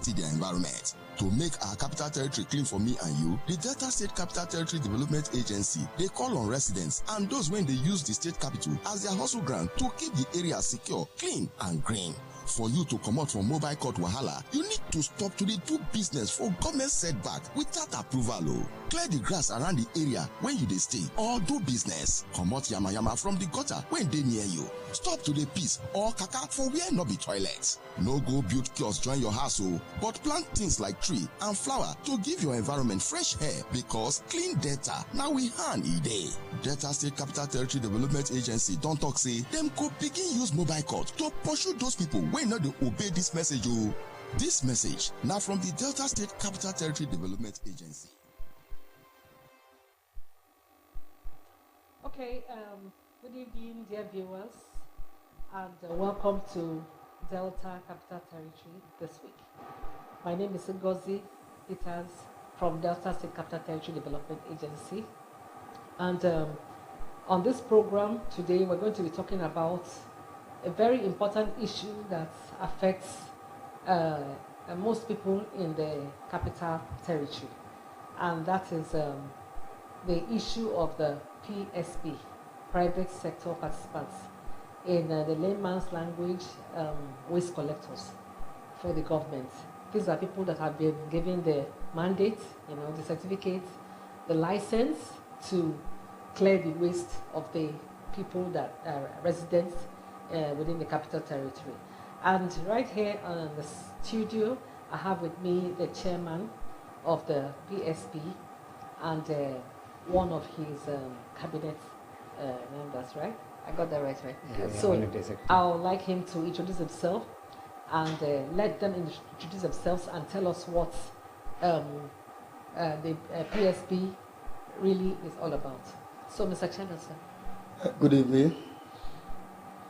dirty their environment. To make our capital territory clean for me and you, the Delta State Capital Territory Development Agency, they call on residents and those when they use the state capital as their hustle ground to keep the area secure, clean and green. For you to come out from mobile court wahala, you need to stop to dey do business for government setback without approval. Clear the grass around the area where you dey stay or do business. Comot yamayama from the gutter when they near you. Stop to dey piss or kaka for where no be toilets. No go build kiosk join your house, but plant things like tree and flower to give your environment fresh air, because clean data now we hand e dey. Delta State Capital Territory Development Agency don't talk say them go begin use mobile court to pursue those people when not dey obey this message. This message now from the Delta State Capital Territory Development Agency. Okay, good evening, dear viewers, and welcome to Delta Capital Territory this week. My name is Ngozi Peters from Delta State Capital Territory Development Agency, and on this program today we're going to be talking about a very important issue that affects most people in the Capital Territory, and that is the issue of the PSP, private sector participants, in the layman's language, waste collectors for the government. These are people that have been given the mandate, the certificate, the license to clear the waste of the people that are residents within the Capital Territory. And right here in the studio, I have with me the chairman of the PSP and one of his cabinet members, right? I got that right? Yeah, so I would like him to introduce himself and let them introduce themselves and tell us what the PSP really is all about. So, Mr. Chairman, sir. Good evening,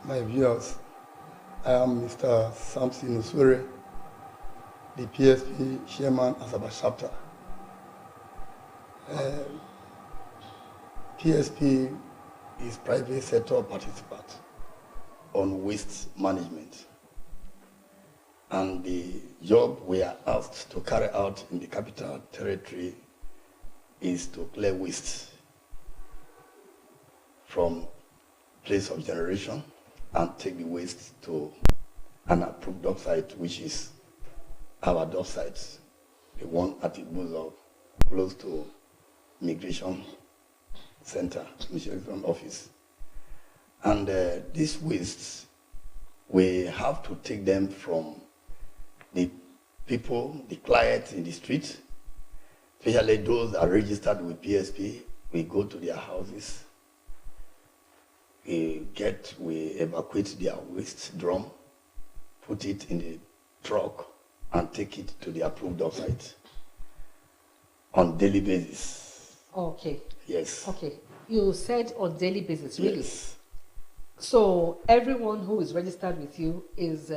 my viewers. I am Mr. Samson Usure, the PSP chairman Asaba chapter. PSP is private sector participant on waste management, and the job we are asked to carry out in the Capital Territory is to clear waste from place of generation and take the waste to an approved dump site, which is our dump site, the one at Ibuzo, close to Migration Center, Migration Office. And these wastes, we have to take them from the people, the clients in the street, especially those that are registered with PSP. We go to their houses, we evacuate their waste drum, put it in the truck, and take it to the approved dump site on daily basis. Okay. Yes. Okay. You said on daily basis, really? Yes. So everyone who is registered with you is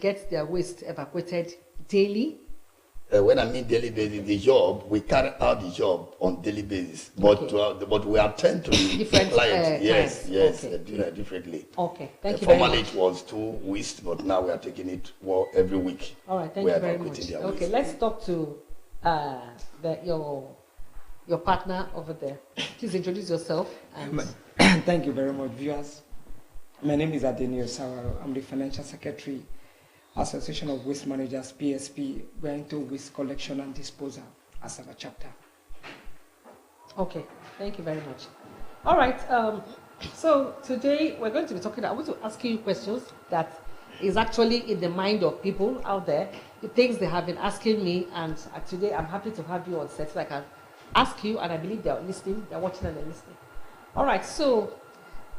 gets their waste evacuated daily? When I mean daily basis, the job, we carry out the job on daily basis, but Okay. But we attend to the Different client. Yes, clients. yes, Okay. differently. Okay, thank you very Formerly much. it was 2 weeks, but now we are taking it every week. All right, thank We you are very evacuating much. their Okay, waste. let's talk to your partner over there. Please introduce yourself. And Thank you very much, viewers. My name is Adenio Sawaro. I'm the Financial Secretary, Association of Waste Managers, PSP. We're into waste collection and disposal as our chapter. okay, thank you very much. All right, so today we're going to be talking, I want to ask you questions that is actually in the mind of people out there, the things they have been asking me, and today I'm happy to have you on set so I can ask you, and I believe they're listening, they're watching and they're listening. All right, so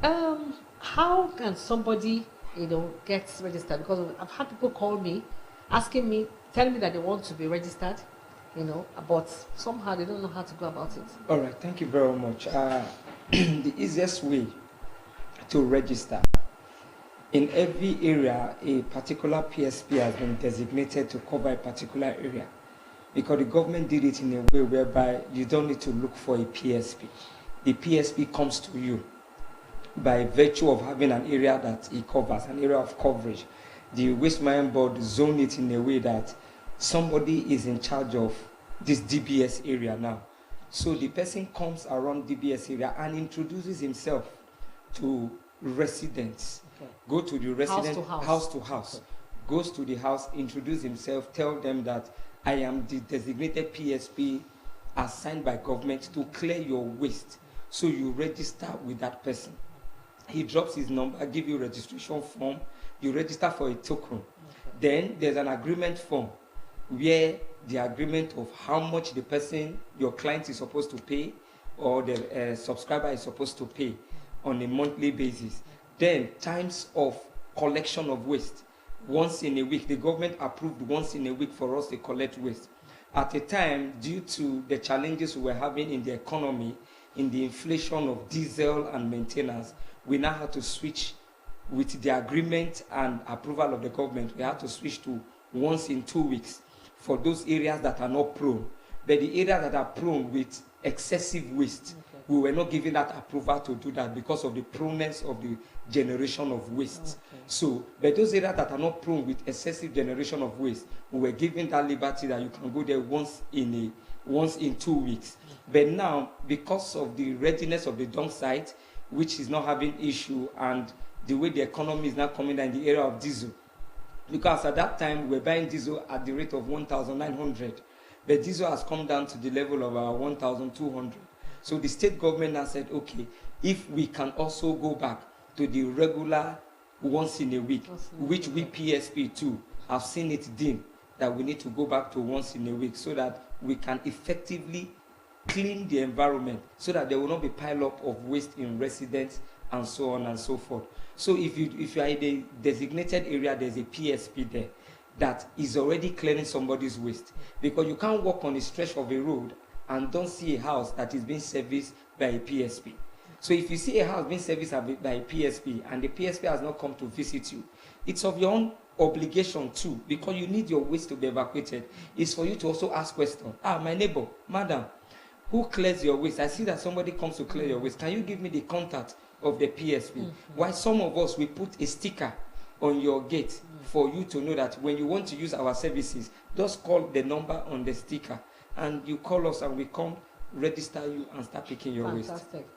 how can somebody, get registered? Because I've had people call me, asking me, telling me that they want to be registered, but somehow they don't know how to go about it. All right, thank you very much. The easiest way to register, in every area, a particular PSP has been designated to cover a particular area, because the government did it in a way whereby you don't need to look for a PSP. The PSP comes to you by virtue of having an area that it covers, an area of coverage. The Waste Management Board zone it in a way that somebody is in charge of this DBS area now. So the person comes around DBS area and introduces himself to residents. Okay. Go to the resident, House to house. to house. Okay. Goes to the house, introduce himself, tell them that I am the designated PSP assigned by government to clear your waste. So you register with that person. He drops his number, give you registration form, you register for a token. Okay. Then there's an agreement form where the agreement of how much the person, your client is supposed to pay, or the subscriber is supposed to pay on a monthly basis. Then times of collection of waste. Once in a week, the government approved once in a week for us to collect waste. At a time, due to the challenges we were having in the economy, in the inflation of diesel and maintenance, we now had to switch with the agreement and approval of the government. We had to switch to once in 2 weeks for those areas that are not prone. But the areas that are prone with excessive waste, Okay. we were not given that approval to do that because of the proneness of the generation of waste. Okay. So, but those areas that are not prone with excessive generation of waste, we were given that liberty that you can go there once in 2 weeks. But now, because of the readiness of the dump site, which is not having issue, and the way the economy is now coming down in the area of diesel, because at that time we were buying diesel at the rate of 1,900, but diesel has come down to the level of 1,200. So the state government now said, okay, if we can also go back to the regular once in a week, which we PSP too have seen it deemed that we need to go back to once in a week, so that we can effectively clean the environment, so that there will not be pile up of waste in residents and so on and so forth. So if you are in a designated area, there's a PSP there that is already clearing somebody's waste, because you can't walk on a stretch of a road and don't see a house that is being serviced by a PSP. So if you see a house being serviced by a PSP and the PSP has not come to visit you, it's of your own obligation too, because you need your waste to be evacuated. It's for you to also ask questions. My neighbor, madam, who clears your waste? I see that somebody comes to clear your waste. Can you give me the contact of the PSP? Mm-hmm. Why some of us, we put a sticker on your gate for you to know that when you want to use our services, just call the number on the sticker and you call us and we come register you and start picking your waste. Fantastic.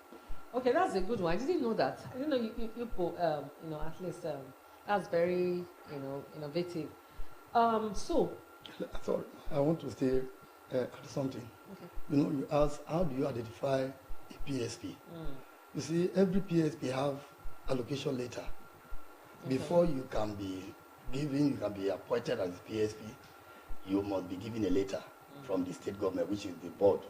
Okay, that's a good one. I didn't know that. I didn't know you put, at least that's very, innovative. So. Sorry, I want to say something. Okay. You ask, how do you identify a PSP? You see, every PSP have allocation letter. Okay. Before you can be appointed as a PSP, you must be given a letter from the state government, which is the board.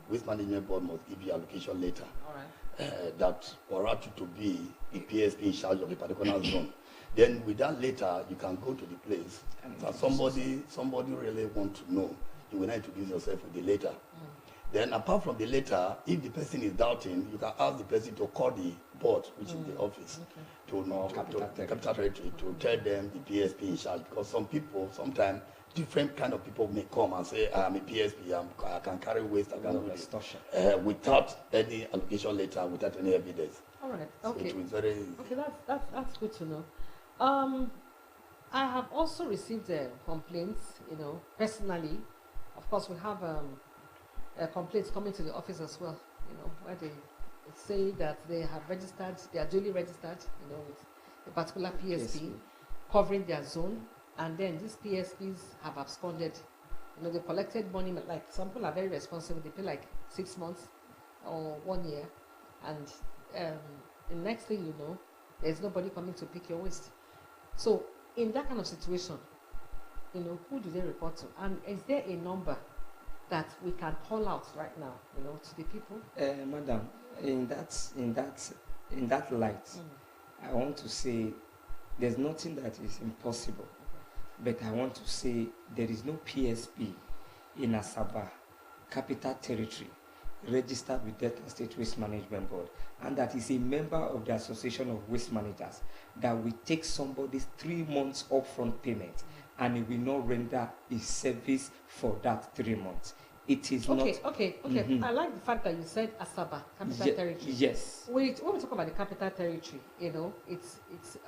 Waste Management Board must give you allocation letter. All right. That allows you to be a PSP in charge of a particular zone. Then with that letter, you can go to the place. And somebody really want to know, you will not introduce yourself with the letter. Then apart from the letter, if the person is doubting, you can ask the person to call the board, which is the office, to Capital Territory, to tell them the PSP in charge. Because some people, sometimes different kind of people may come and say, I'm a PSP, I can carry waste, I can do this, without any allocation letter, without any evidence. All right. So Okay. it was very. Okay, that's good to know. I have also received complaints, personally. Of course, we have complaints coming to the office as well, where they say that they have registered, they are duly registered, with a particular PSP covering their zone, and then these PSPs have absconded. They collected money, like some people are very responsible, they pay like 6 months or 1 year, and the next thing you know, there's nobody coming to pick your waste. So in that kind of situation, who do they report to? And is there a number that we can call out right now, to the people? Madam, in that light, I want to say there's nothing that is impossible. But I want to say there is no PSP in Asaba, Capital Territory, registered with Delta State Waste Management Board, and that is a member of the Association of Waste Managers, that will take somebody's 3 months upfront payment and it will not render a service for that 3 months. It is not. Okay. I like the fact that you said Asaba, Capital Territory. Yes. When we talk about the Capital Territory, it's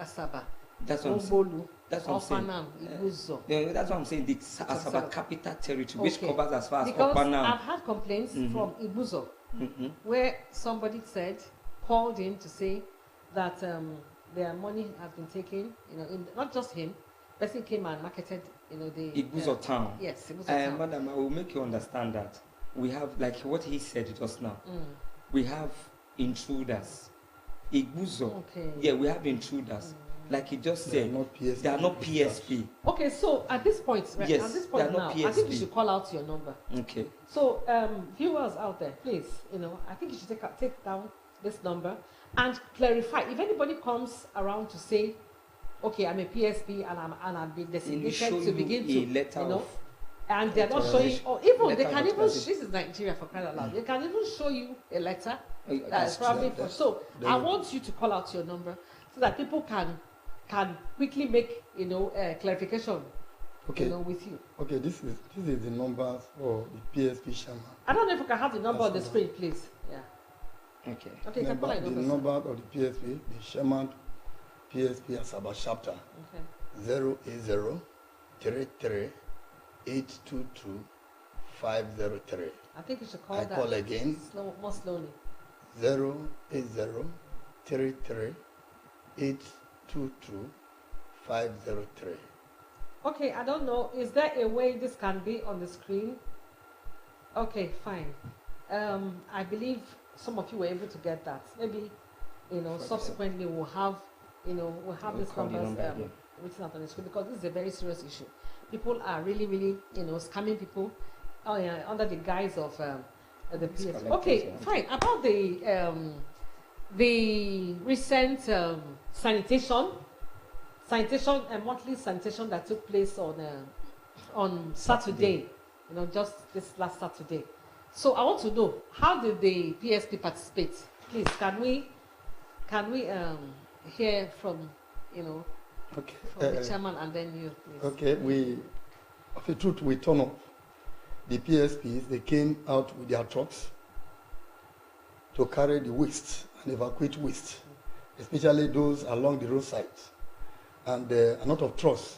Asaba. That's what I'm saying. Ogbolu, That's what I'm saying. Opanam, Ibuzo. Yeah, that's what I'm saying. The Asaba capital territory, which Okay. covers as far as Because Opanam. I've had complaints from Ibuzo where somebody called in to say that their money has been taken, not just him, person came and marketed, the Ibuzo town. Yes, Ibuzo town. Madam, I will make you understand that we have, like what he said just now, we have intruders. Ibuzo, Okay. yeah, we have intruders. Like he just They are said, not PSP. they are not PSP. Okay, so at this point, right, Yes, at this they are point now, not I think you PSP. should call out your number. Okay. So, viewers out there, please, I think you should take down this number and clarify. If anybody comes around to say, okay, I'm a PSP and I've been designated to begin to, letter of and they're not showing, or even they letter can of even, authorization. this is Nigeria for crying out loud, they can even show you a letter That's that's probably for. So, then I you- want you to call out your number so that people can quickly make, clarification, Okay. with you. Okay, this is the numbers for the PSP chairman. I don't know if we can have the number on the That's screen, please. Yeah. Okay. Okay, you can call The out your number. number of the PSP, the chairman PSP Asaba chapter, Okay. 080-33-822-503. I think you should call I that call again, more slowly. 080-33-822-503. Okay, I don't know. Is there a way this can be on the screen? Okay, fine. I believe some of you were able to get that. Maybe, subsequently we'll have, we'll have We'll these call the numbers number again. written out on the screen because this is a very serious issue. People are really, really, scamming people under the guise of the PS. collectors, Okay, yeah. fine. About the recent sanitation and monthly sanitation that took place on Saturday, just this last Saturday. So I want to know, how did the PSP participate? Please, can we hear from Okay. from the chairman and then you, please. Okay, of the truth, we turn up. The PSPs, they came out with their trucks to carry the waste and evacuate waste, especially those along the roadside. And a lot of trucks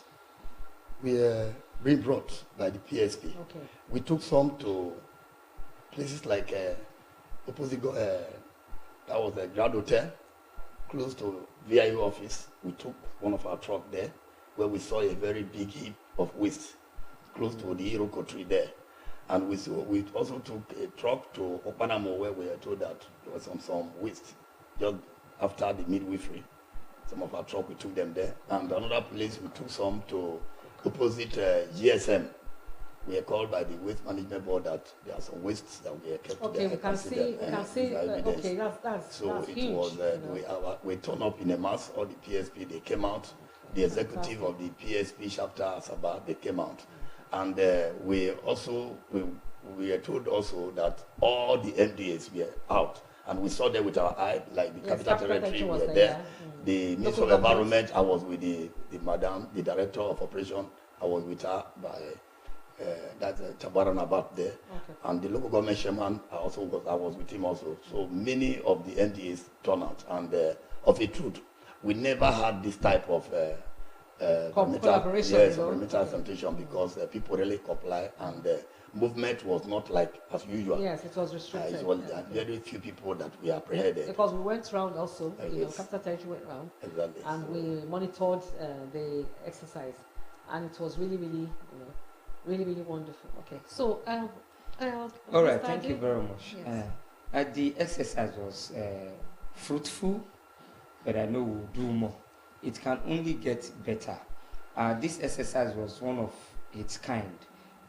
were being brought by the PSP. Okay. We took some to places like opposite, that was the Grand Hotel, close to VIO office. We took one of our trucks there, where we saw a very big heap of waste close to the Iroko tree there. And we also took a truck to Opanamo, where we were told that there was some waste just after the midwifery. Some of our truck, we took them there. And another place, we took some to opposite GSM. We are called by the Waste Management Board that there are some wastes that we are kept Okay, there. we can see. Okay, that's So it huge. was, we turned up in a mass, all the PSP, they came out. The executive of the PSP chapter, Asaba, they came out. And we were told also that all the MDAs were out. And we saw them with our eye, like the Yes, Capital Territory was were there, there. yeah. The Minister of Local Environment, I was with the madam, the director of operation, I was with her by that's Tabaran about there. Okay. And the local government chairman, I was with him also. So many of the MDAs turned out. And of a truth, we never had this type of collaboration. Yes, perimeter sanitation, because people really comply, and the movement was not like as usual. Yes, it was restricted. It was very few people that we apprehended. Because we went round also, Yes. Capital Territory went round, Exactly. and So, we monitored the exercise, and it was really, really, really wonderful. Okay, so All right, Mr. thank you Ade? very much. Yes. The exercise was fruitful, but I know we'll do more. It can only get better. This exercise was one of its kind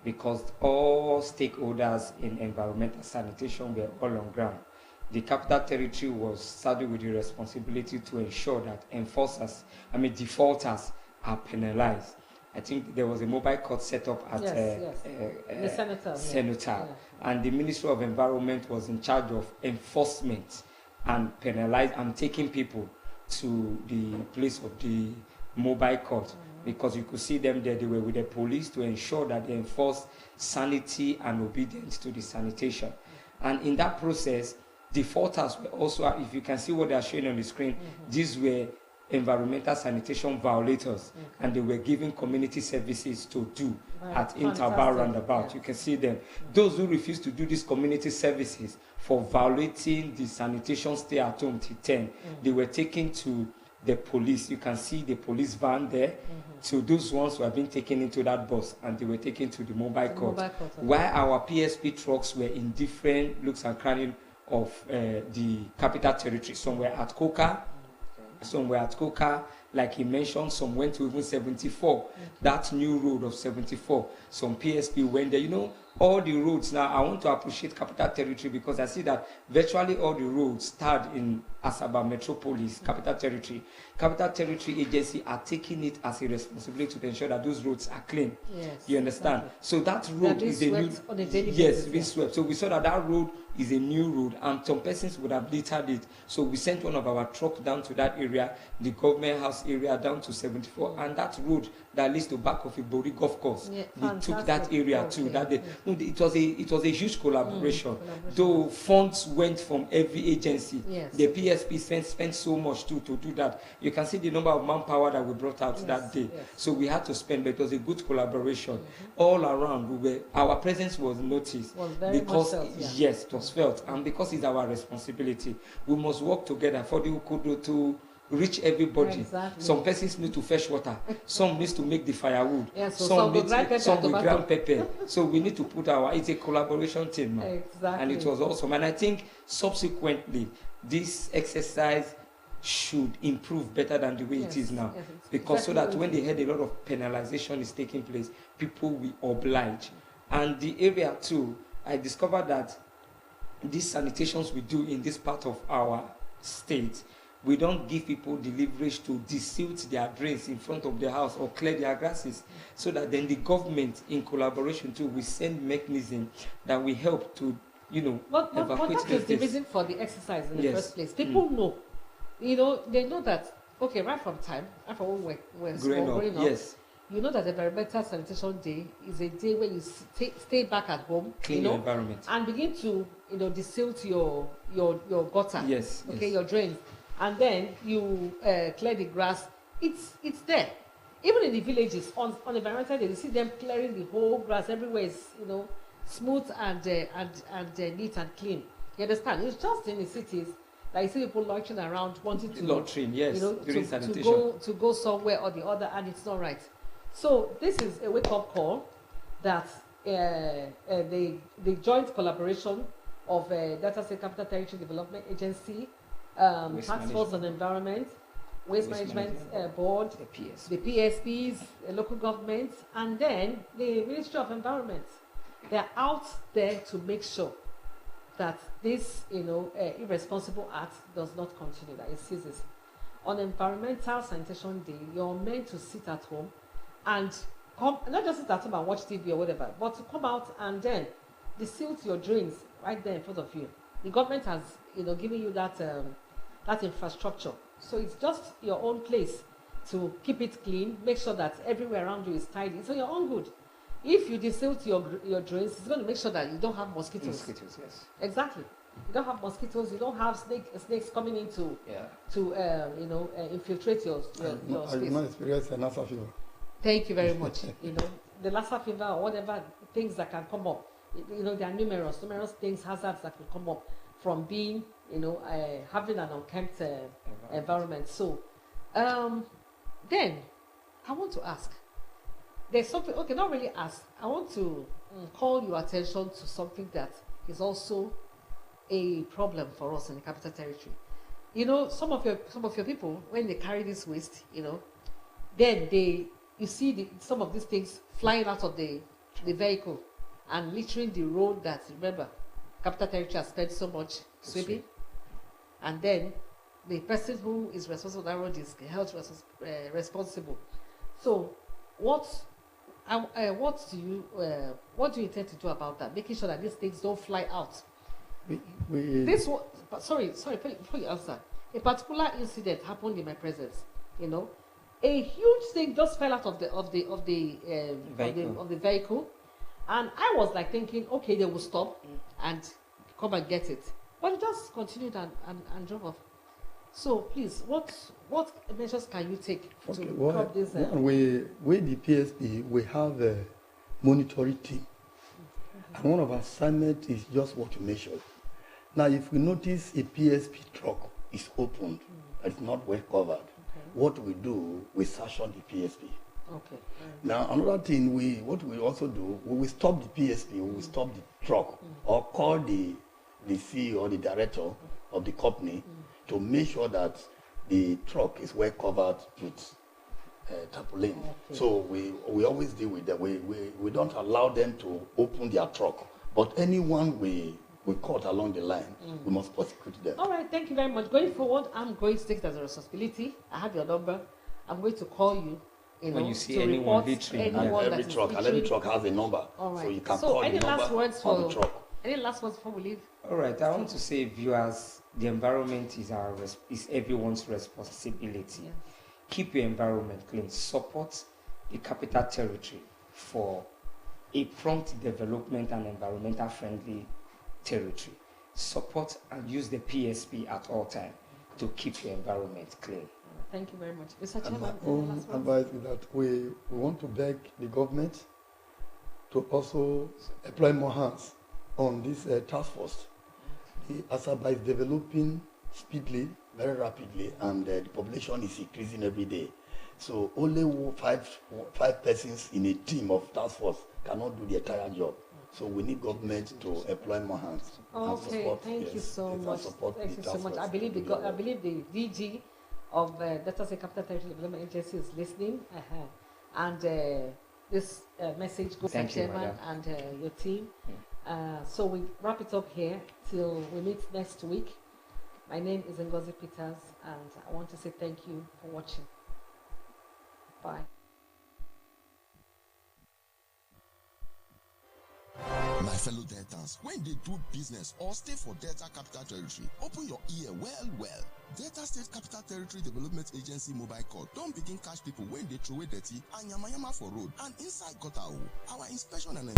because all stakeholders in environmental sanitation were all on ground. The Capital Territory was saddled with the responsibility to ensure that defaulters are penalized. I think there was a mobile court set up at the senator, Senator, and the Ministry of Environment was in charge of enforcement and taking people to the place of the mobile court, because you could see them there. They were with the police to ensure that they enforce sanity and obedience to the sanitation. And in that process, defaulters were also, if you can see what they are showing on the screen, these were environmental sanitation violators, and they were given community services to do at interval roundabout. Yeah. You can see them. Those who refuse to do these community services for violating the sanitation stay at home till 10, they were taken to the police. You can see the police van there. So those ones were being taken into that bus, and they were taken to the mobile court. While our PSP trucks were in different looks and crannies of the capital territory. Some were at Coca, some were at Coca, like he mentioned, some went to even 74, that new road of 74. Some PSP went there. You know, all the roads now, I want to appreciate capital territory because I see that virtually all the roads start in Asaba Metropolis, capital territory. Capital territory agency are taking it as a responsibility to ensure that those roads are clean. Yes, you understand? exactly. So that road is a new, on a daily yes, basis, being yeah. swept. So we saw that that road is a new road, and some persons would have littered it. So we sent one of our trucks down to that area, the government house area down to 74, and that road that leads to back of Ibori golf course. Yeah, we took that fantastic. area Okay, too. That day. yeah. No, it was a huge collaboration. Collaboration. Though funds went from every agency. Yes. The PSP spent so much too to do that. You can see the number of manpower that we brought out that day. Yes. So we had to spend, but it was a good collaboration. All around, our presence was noticed. Was very because much felt, yeah. yes, it was felt, and because it's our responsibility, we must work together for the Ukudu to reach everybody. Exactly. Some persons need to fetch water, some needs to make the firewood, Yeah, so some will grind pepper some and will tomato. grind pepper. So we need to put it's a collaboration team now. Exactly. And it was awesome. And I think subsequently this exercise should improve better than the way Yes, it is now. yes, it's Because so exactly that what when it they heard a lot of penalization is taking place, people will oblige. And the area too, I discovered that these sanitations we do in this part of our state, we don't give people the leverage to desilt their drains in front of their house or clear their grasses, so that then the government, in collaboration too, will send mechanism that will help to, But evacuate that is the this. reason for the exercise in the Yes. first place. People know, they know that, okay, right from when we're Growing up, growing up, yes. you know that the Environmental Sanitation Day is a day where you stay back at home, Clean your environment. and begin to, desilt your gutter, Yes, okay, yes. your drains, and then you clear the grass. It's there. Even in the villages on Environmental Day, you see them clearing the whole grass. Everywhere is smooth and neat and clean. You understand? It's just in the cities that you see people launching around wanting to Latrine, yes, during sanitation. to go somewhere or the other, and it's not right. So this is a wake-up call that the joint collaboration of Delta State Capital Territory Development Agency, Task Force on Environment, Waste Management Board, the PSPs, the local governments, and then the Ministry of Environment. They're out there to make sure that this, irresponsible act does not continue, that it ceases. On Environmental Sanitation Day, you're meant to sit at home and not just sit at home and watch TV or whatever, but to come out and then desilt your drains right there in front of you. The government has, given you that infrastructure. So it's just your own place to keep it clean, make sure that everywhere around you is tidy. So your own good. If you desilt your drains, it's going to make sure that you don't have mosquitoes. Mosquitoes, yes. Exactly. You don't have mosquitoes. You don't have snakes coming in to infiltrate your I space. did not experience an Lassa fever. Thank you very much. The Lassa fever or whatever things that can come up. There are numerous things, hazards that can come up from being, having an unkempt environment. So, then I want to ask. There's something. Okay, not really ask. I want to call your attention to something that is also a problem for us in the Capital Territory. Some of your people, when they carry this waste, then you see some of these things flying out of the vehicle and littering the road that, remember, Capital Territory has spent so much sweeping. And then the person who is responsible for that road is held responsible. So what do you intend to do about that? Making sure that these things don't fly out. Sorry, before you answer, a particular incident happened in my presence. A huge thing just fell out of the vehicle, and I was like thinking, okay, they will stop and come and get it, but it just continued and drove off. So please, what measures can you take Okay, to well, curb this? we the PSP, we have a monitoring team. And one of our assignments is just what you mentioned. Now, if we notice a PSP truck is opened, it's not well covered, what we do, we sanction the PSP. Okay. Now, another thing, what we also do, we will stop the PSP, we will stop the truck, or call the CEO or the director of the company to make sure that the truck is well covered with tarpaulin. Okay. So we always deal with that. We don't allow them to open their truck, but anyone we caught along the line, we must prosecute them. All right, thank you very much. Going forward, I'm going to take it as a responsibility. I have your number. I'm going to call you. When you see to anyone report littering, anyone And every that is truck, and every littering. truck has a number, All right. so you can So call the any last number words on the for truck. any last words before we leave? All right, I want to say, viewers, the environment is is everyone's responsibility. Yeah. Keep your environment clean. Support the Capital Territory for a prompt development and environmental friendly territory. Support and use the PSP at all times to keep your environment clean. Thank you very much. Mr. And Chairman, my any own last words? advice is that we want to beg the government to also employ more hands on this task force. The Asaba is developing speedily, very rapidly, and the population is increasing every day. So only five persons in a team of task force cannot do the entire job. So we need government to employ more hands. and Okay, support, thank you so and much. support Thank the you so task much. force I believe to do their I work. believe the DG of Delta State Capital Territory Development Agency is listening, and this message goes to Thank you, Chairman and your team. So we wrap it up here till we meet next week. My name is Ngozi Peters, and I want to say thank you for watching. Bye. My fellow Deltas, when they do business or stay for Delta Capital Territory, open your ear well. Delta State Capital Territory Development Agency mobile call don't begin catch people when they throw away dirty and yama for road and inside gutter. Our inspection and